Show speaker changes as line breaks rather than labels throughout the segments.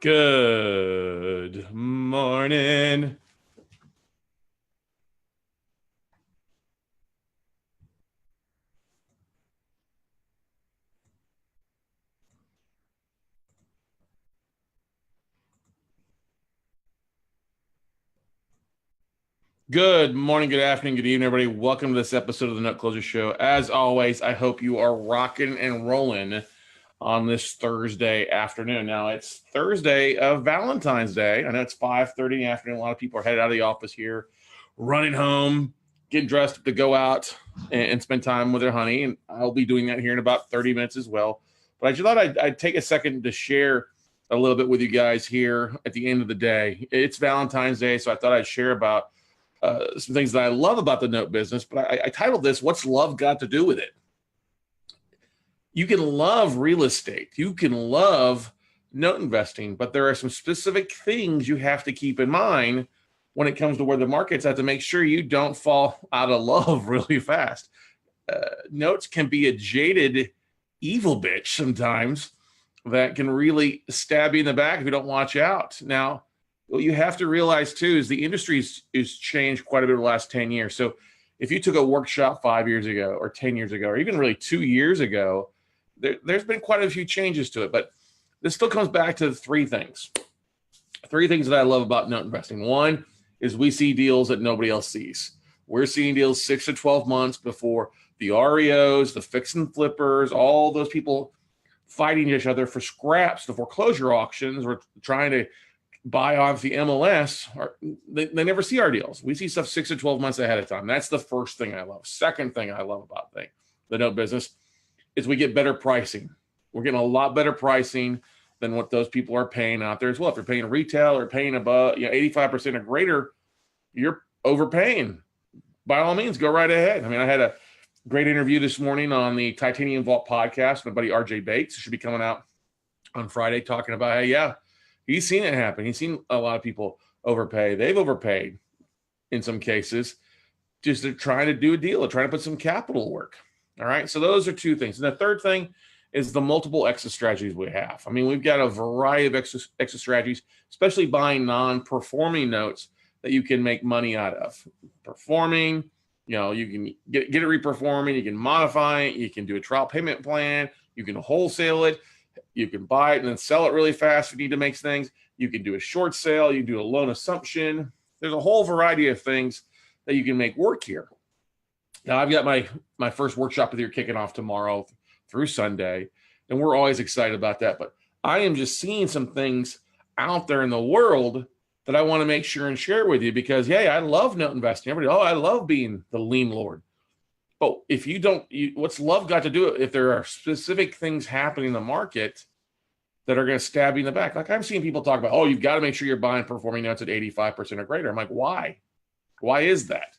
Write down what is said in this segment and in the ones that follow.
Good morning. Good morning, good afternoon, good evening, everybody. Welcome to this episode of the Nut Closer Show. As always, I hope you are rocking and rolling on this Thursday afternoon. Now, it's Thursday of Valentine's Day. I know it's 5:30 in the afternoon. A lot of people are headed out of the office here, running home, getting dressed to go out and spend time with their honey. And I'll be doing that here in about 30 minutes as well. But I just thought I'd take a second to share a little bit with you guys here at the end of the day. It's Valentine's Day, so I thought I'd share about some things that I love about the note business. But I titled this, What's Love Got to Do with It? You can love real estate, you can love note investing, but there are some specific things you have to keep in mind when it comes to where the market's at to make sure you don't fall out of love really fast. Notes can be a jaded, evil bitch sometimes that can really stab you in the back if you don't watch out. Now, what you have to realize too is the industry is changed quite a bit over the last 10 years. So if you took a workshop 5 years ago or 10 years ago, or even really 2 years ago, there's been quite a few changes to it, but this still comes back to three things. Three things that I love about note investing. One is we see deals that nobody else sees. We're seeing deals 6 to 12 months before the REOs, the fix and flippers, all those people fighting each other for scraps, the foreclosure auctions. We're trying to buy off the MLS. They never see our deals. We see stuff 6 to 12 months ahead of time. That's the first thing I love. Second thing I love about the note business is we get better pricing. We're getting a lot better pricing than what those people are paying out there as well. If you're paying retail or paying above 85% or greater, you're overpaying. By all means, go right ahead. I mean, I had a great interview this morning on the Titanium Vault podcast with my buddy RJ Bates. It should be coming out on Friday talking about, hey, yeah, he's seen it happen. He's seen a lot of people overpay. They've overpaid in some cases. Just they're trying to do a deal. They're trying to put some capital work. All right. So those are two things. And the third thing is the multiple exit strategies we have. I mean, we've got a variety of exit strategies, especially buying non-performing notes that you can make money out of. Performing, you can get it reperforming, you can modify it, you can do a trial payment plan, you can wholesale it, you can buy it and then sell it really fast if you need to make things. You can do a short sale, you can do a loan assumption. There's a whole variety of things that you can make work here. Now, I've got my first workshop with you kicking off tomorrow through Sunday, and we're always excited about that. But I am just seeing some things out there in the world that I want to make sure and share with you because, yeah, I love note investing. Everybody, I love being the lien lord. But if you don't, what's love got to do it if there are specific things happening in the market that are going to stab you in the back? Like I'm seeing people talk about, you've got to make sure you're buying performing notes at 85% or greater. I'm like, why? Why is that?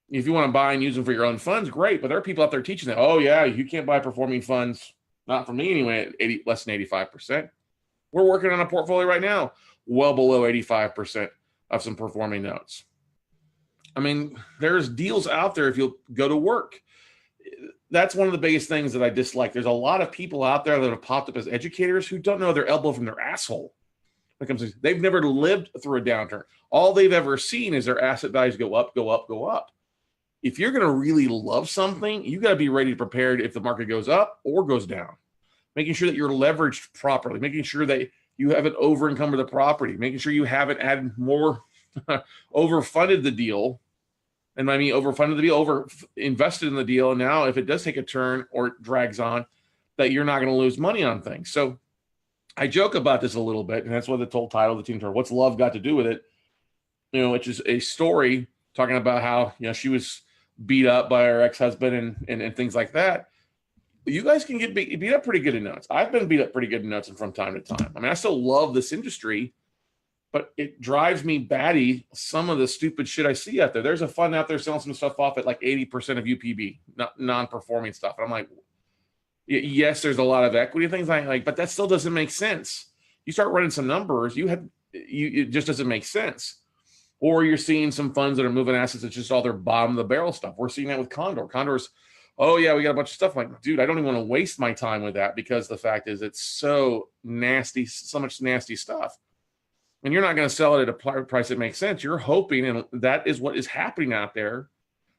If you want to buy and use them for your own funds, great. But there are people out there teaching that, you can't buy performing funds, not for me anyway, at less than 85%. We're working on a portfolio right now, well below 85% of some performing notes. I mean, there's deals out there if you'll go to work. That's one of the biggest things that I dislike. There's a lot of people out there that have popped up as educators who don't know their elbow from their asshole. They've never lived through a downturn. All they've ever seen is their asset values go up, go up, go up. If you're going to really love something, you got to be ready to prepare if the market goes up or goes down. Making sure that you're leveraged properly, making sure that you haven't over encumbered the property, making sure you haven't added more overfunded the deal. And I mean, overfunded the deal, over invested in the deal. And now if it does take a turn or it drags on, that you're not going to lose money on things. So I joke about this a little bit. And that's what the whole title of the team tour, What's Love Got to Do with It? Which is a story talking about how, she was beat up by her ex-husband and things like that. You guys can get beat up pretty good in notes. I've been beat up pretty good in notes from time to time. I mean, I still love this industry, but it drives me batty some of the stupid shit I see out there. There's a fund out there selling some stuff off at like 80% of UPB, not non-performing stuff. And I'm like, yes, there's a lot of equity things like, but that still doesn't make sense. You start running some numbers, it just doesn't make sense. Or you're seeing some funds that are moving assets that's just all their bottom of the barrel stuff. We're seeing that with Condor. Condor's oh yeah, we got a bunch of stuff. I'm like, dude, I don't even want to waste my time with that, because the fact is it's so nasty, so much nasty stuff. And you're not going to sell it at a price that makes sense. You're hoping, and that is what is happening out there.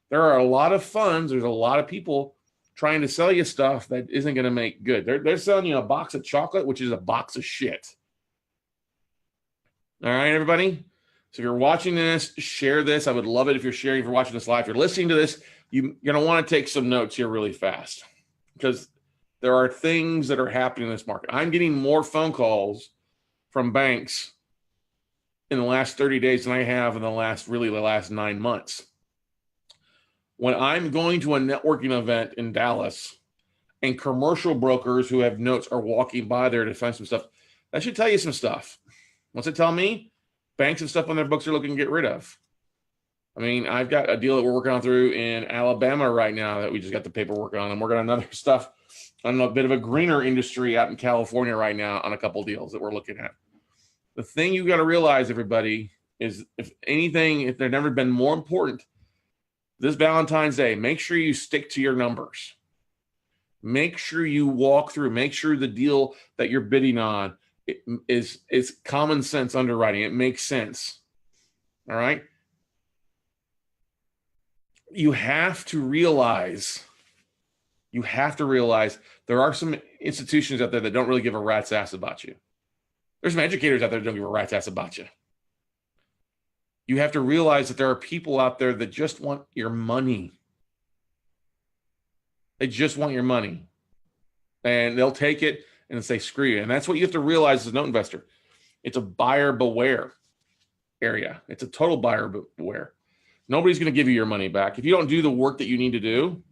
There are a lot of funds. There's a lot of people trying to sell you stuff that isn't going to make good. They're selling you a box of chocolate, which is a box of shit. All right, everybody. So if you're watching this, share this. I would love it if you're sharing, if you're watching this live. If you're listening to this, you're going to want to take some notes here really fast, because there are things that are happening in this market. I'm getting more phone calls from banks in the last 30 days than I have in the last 9 months. When I'm going to a networking event in Dallas and commercial brokers who have notes are walking by there to find some stuff, that should tell you some stuff. Once it tell me, banks and stuff on their books are looking to get rid of. I mean, I've got a deal that we're working on through in Alabama right now that we just got the paperwork on. I'm working on other stuff on a bit of a greener industry out in California right now on a couple of deals that we're looking at. The thing you got to realize, everybody, is if there's never been more important, this Valentine's Day, make sure you stick to your numbers. Make sure you walk through, make sure the deal that you're bidding on is common sense underwriting. It makes sense. All right. You have to realize there are some institutions out there that don't really give a rat's ass about you. There's some educators out there that don't give a rat's ass about you. You have to realize that there are people out there that just want your money. They just want your money. And they'll take it and say, screw you. And that's what you have to realize as a note investor. It's a buyer beware area. It's a total buyer beware. Nobody's going to give you your money back if you don't do the work that you need to do.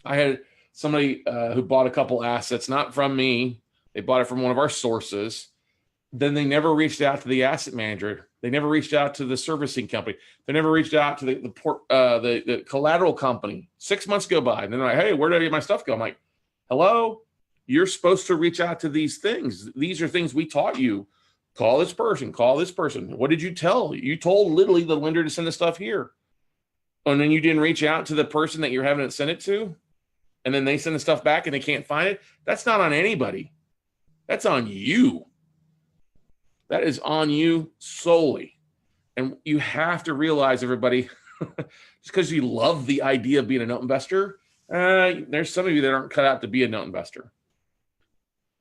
I had somebody who bought a couple assets, not from me. They bought it from one of our sources. Then they never reached out to the asset manager. They never reached out to the servicing company. They never reached out to the collateral company. 6 months go by, and then they're like, hey, where did I get my stuff go? I'm like, hello? You're supposed to reach out to these things. These are things we taught you. Call this person. Call this person. What did you tell? You told literally the lender to send the stuff here. And then you didn't reach out to the person that you're having it send it to. And then they send the stuff back and they can't find it. That's not on anybody. That's on you. That is on you solely. And you have to realize, everybody, just because you love the idea of being a note investor, there's some of you that aren't cut out to be a note investor.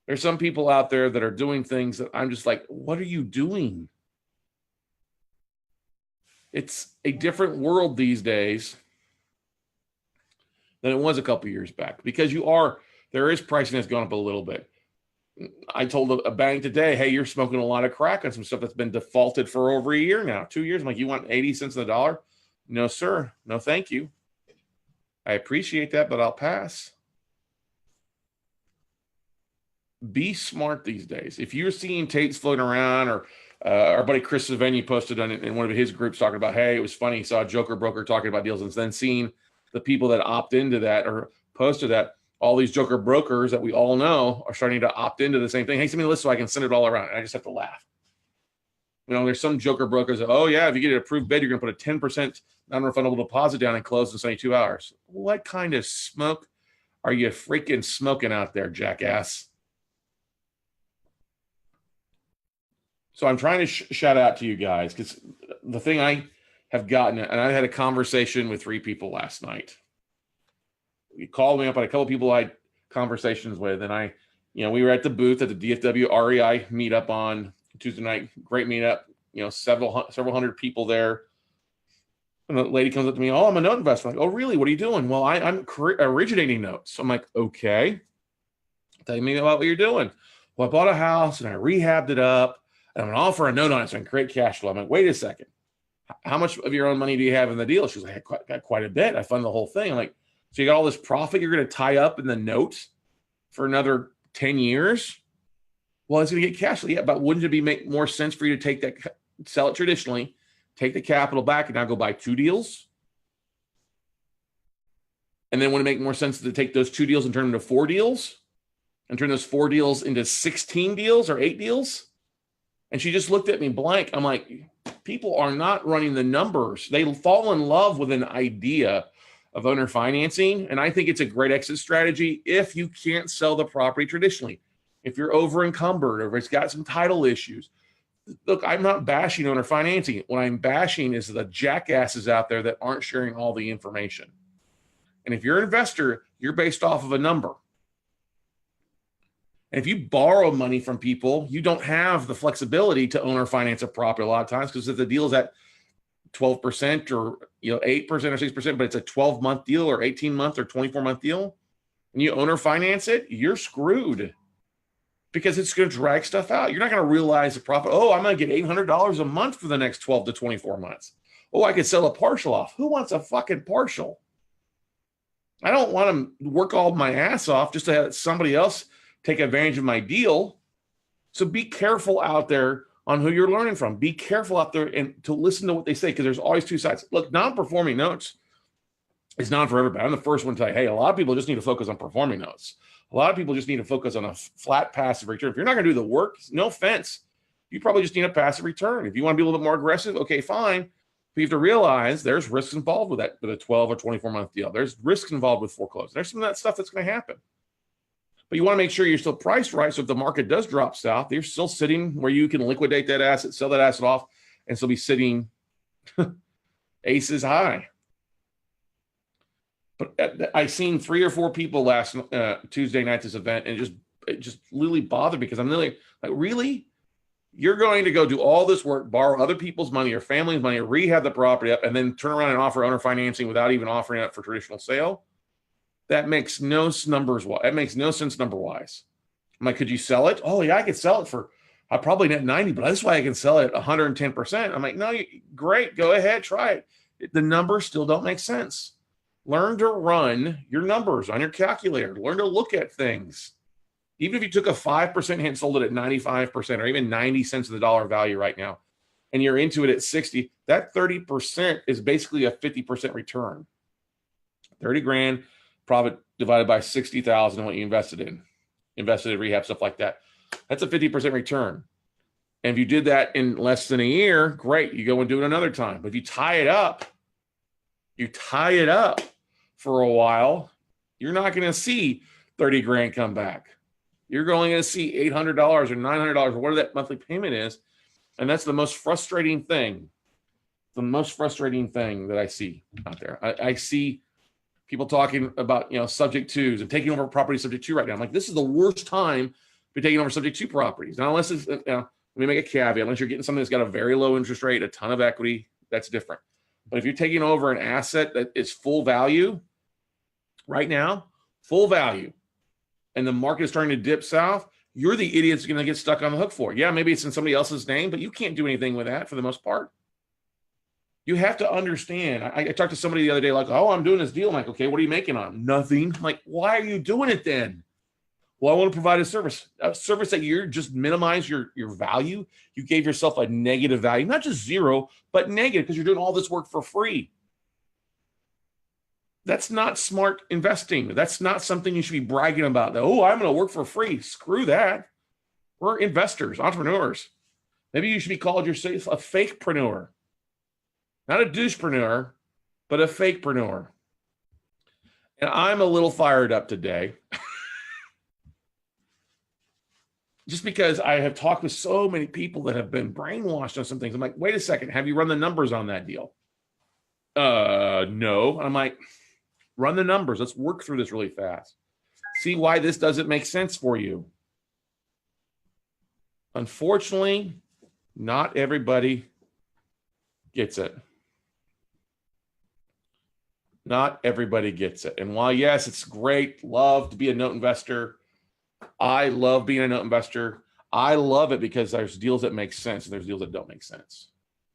There's some people out there that are doing things that I'm just like, what are you doing? It's a different world these days than it was a couple years back, because there is pricing that's gone up a little bit. I told a bank today, hey, you're smoking a lot of crack on some stuff that's been defaulted for over a year now, 2 years. I'm like, you want 80 cents on the dollar? No, sir. No, thank you. I appreciate that, but I'll pass. Be smart these days. If you're seeing tapes floating around, or our buddy Chris Savigny posted on it in one of his groups talking about, hey, it was funny, he saw a Joker broker talking about deals, and then seeing the people that opt into that or posted that, all these Joker brokers that we all know are starting to opt into the same thing. Hey, send me a list so I can send it all around. And I just have to laugh. You know, there's some Joker brokers that, oh yeah, if you get an approved bid, you're going to put a 10% non-refundable deposit down and close in 72 hours. What kind of smoke are you freaking smoking out there, jackass? So I'm trying to shout out to you guys, because the thing I have gotten, and I had a conversation with 3 people last night. You called me up, on a couple of people I had conversations with, and we were at the booth at the DFW REI meetup on Tuesday night. Great meetup, several hundred people there. And the lady comes up to me, oh, I'm a note investor. I'm like, oh, really? What are you doing? Well, I'm originating notes. I'm like, okay. Tell me about what you're doing. Well, I bought a house and I rehabbed it up, and I'm going to offer a note on it so I can create cash flow. I'm like, wait a second. How much of your own money do you have in the deal? She's like, I got quite a bit. I funded the whole thing. I'm like, so you got all this profit you're going to tie up in the note for another 10 years? Well, it's going to get cash flow. Yeah, but wouldn't it make more sense for you to take that, sell it traditionally, take the capital back, and now go buy 2 deals? And then would it make more sense to take those 2 deals and turn them into 4 deals? And turn those 4 deals into 16 deals or 8 deals? And she just looked at me blank. I'm like, people are not running the numbers. They fall in love with an idea, of owner financing. And I think it's a great exit strategy if you can't sell the property traditionally. If you're over encumbered or if it's got some title issues. Look, I'm not bashing owner financing. What I'm bashing is the jackasses out there that aren't sharing all the information. And if you're an investor, you're based off of a number. And if you borrow money from people, you don't have the flexibility to owner finance a property a lot of times, because if the deal is at 12% or 8% or 6%, but it's a 12-month deal or 18-month or 24-month deal, and you owner finance it, you're screwed. Because it's going to drag stuff out. You're not going to realize the profit. Oh, I'm going to get $800 a month for the next 12 to 24 months. Oh, I could sell a partial off. Who wants a fucking partial? I don't want to work all my ass off just to have somebody else take advantage of my deal. So be careful out there on who you're learning from. Be careful out there and to listen to what they say, because there's always two sides. Look, non-performing notes is not for everybody. I'm the first one to tell you, hey, a lot of people just need to focus on performing notes. A lot of people just need to focus on a flat passive return. If you're not going to do the work, no offense, you probably just need a passive return. If you want to be a little bit more aggressive, okay, fine. But you have to realize there's risks involved with that, with a 12 or 24-month deal. There's risks involved with foreclosure. There's some of that stuff that's going to happen. But you want to make sure you're still priced right. So if the market does drop south, you're still sitting where you can liquidate that asset, sell that asset off, and still be sitting aces high. But I seen 3 or 4 people last Tuesday night this event, and it just really bothered me, because I'm really like, really? You're going to go do all this work, borrow other people's money or family's money, rehab the property up, and then turn around and offer owner financing without even offering it for traditional sale? That makes no numbers. That makes no sense number wise. I'm like, could you sell it? Oh yeah, I could sell it for probably net 90, but that's why I can sell it at 110%. I'm like, no, great, go ahead, try it. The numbers still don't make sense. Learn to run your numbers on your calculator. Learn to look at things. Even if you took a 5% hit and sold it at 95% or even 90 cents of the dollar value right now, and you're into it at 60, that 30% is basically a 50% return. 30 grand profit divided by 60,000 and what you invested in rehab, stuff like that. That's a 50% return. And if you did that in less than a year, great. You go and do it another time. But if you tie it up for a while, you're not going to see 30 grand come back. You're only going to see $800 or $900 or whatever that monthly payment is. And that's the most frustrating thing. The most frustrating thing that I see out there. I see people talking about, subject twos and taking over property subject to right now. I'm like, this is the worst time to be taking over subject to properties. Now, unless it's, let me make a caveat, unless you're getting something that's got a very low interest rate, a ton of equity, that's different. But if you're taking over an asset that is full value right now, full value, and the market is starting to dip south, you're the idiot that's going to get stuck on the hook for it. Yeah, maybe it's in somebody else's name, but you can't do anything with that for the most part. You have to understand. I talked to somebody the other day, like, oh, I'm doing this deal. I'm like, okay, what are you making on it? Nothing. I'm like, why are you doing it then? Well, I want to provide a service that you're just minimize your value. You gave yourself a negative value, not just zero, but negative, because you're doing all this work for free. That's not smart investing. That's not something you should be bragging about. Oh, I'm going to work for free. Screw that. We're investors, entrepreneurs. Maybe you should be called yourself a fakepreneur. Not a douchepreneur, but a fakepreneur. And I'm a little fired up today. Just because I have talked with so many people that have been brainwashed on some things. I'm like, wait a second, have you run the numbers on that deal? No. I'm like, run the numbers. Let's work through this really fast. See why this doesn't make sense for you. Unfortunately, not everybody gets it. Not everybody gets it. And while, yes, it's great, love to be a note investor. I love being a note investor. I love it because there's deals that make sense and there's deals that don't make sense.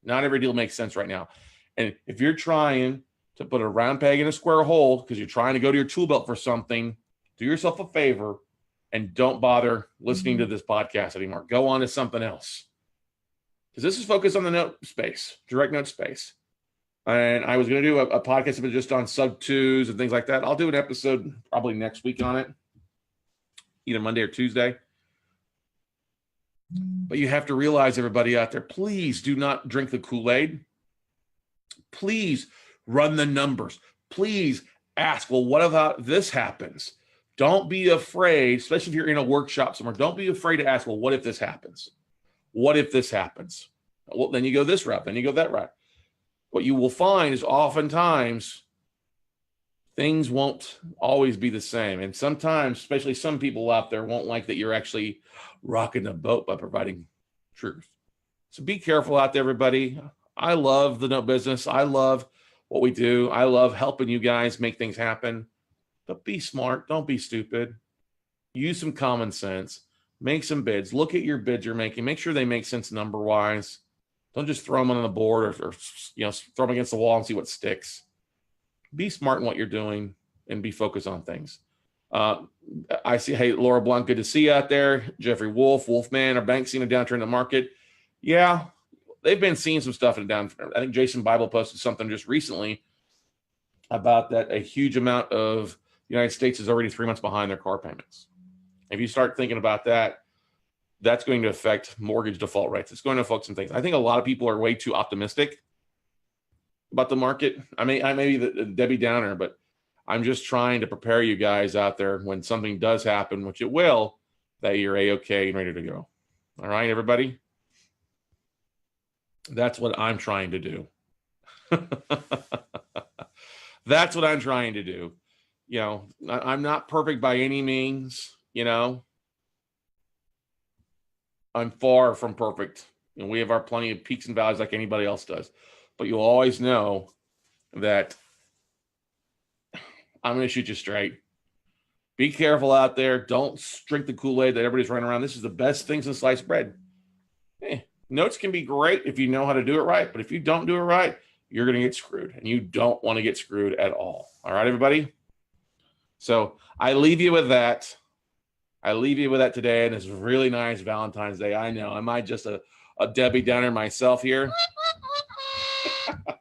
Not every deal makes sense right now. And if you're trying to put a round peg in a square hole because you're trying to go to your tool belt for something, do yourself a favor and don't bother listening to this podcast anymore. Go on to something else. Because this is focused on the note space, direct note space. And I was going to do a podcast just on sub twos and things like that. I'll do an episode probably next week on it, either Monday or Tuesday. But you have to realize, everybody out there, please do not drink the Kool-Aid. Please run the numbers. please ask, well, what about this happens? Don't be afraid, especially if you're in a workshop somewhere. Don't be afraid to ask, well, what if this happens? What if this happens? Well, then you go this route, then you go that route. What you will find is oftentimes things won't always be the same. And sometimes, especially some people out there, won't like that you're actually rocking the boat by providing truth. So be careful out there, everybody. I love the note business. I love what we do. I love helping you guys make things happen. But be smart. Don't be stupid. Use some common sense. Make some bids. Look at your bids you're making. Make sure they make sense number-wise. Don't just throw them on the board or throw them against the wall and see what sticks. Be smart in what you're doing and be focused on things. I see, hey, Laura Blunt, good to see you out there. Jeffrey Wolfman, our bank seeing a downturn in the market. Yeah, they've been seeing some stuff in the downturn. I think Jason Bible posted something just recently about that a huge amount of the United States is already 3 months behind their car payments. If you start thinking about that, that's going to affect mortgage default rates. It's going to affect some things. I think a lot of people are way too optimistic about the market. I may be the Debbie Downer, but I'm just trying to prepare you guys out there when something does happen, which it will, that you're A-okay and ready to go. All right, everybody? That's what I'm trying to do. That's what I'm trying to do. You know, I'm not perfect by any means, you know. I'm far from perfect. And we have our plenty of peaks and valleys like anybody else does. But you'll always know that I'm going to shoot you straight. Be careful out there. Don't drink the Kool-Aid that everybody's running around. This is the best thing since sliced bread. Notes can be great if you know how to do it right. But if you don't do it right, you're going to get screwed. And you don't want to get screwed at all. All right, everybody? So I leave you with that. I leave you with that today. And it's really nice Valentine's Day. I know. Am I just a Debbie Downer myself here?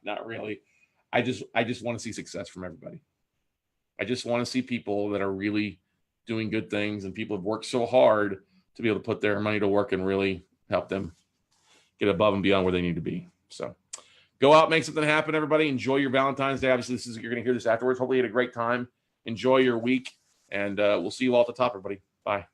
Not really. I just want to see success from everybody. I just want to see people that are really doing good things, and people have worked so hard to be able to put their money to work and really help them get above and beyond where they need to be. So go out, make something happen, everybody. Enjoy your Valentine's Day. Obviously, you're going to hear this afterwards. Hopefully you had a great time. Enjoy your week, and we'll see you all at the top, everybody. Bye.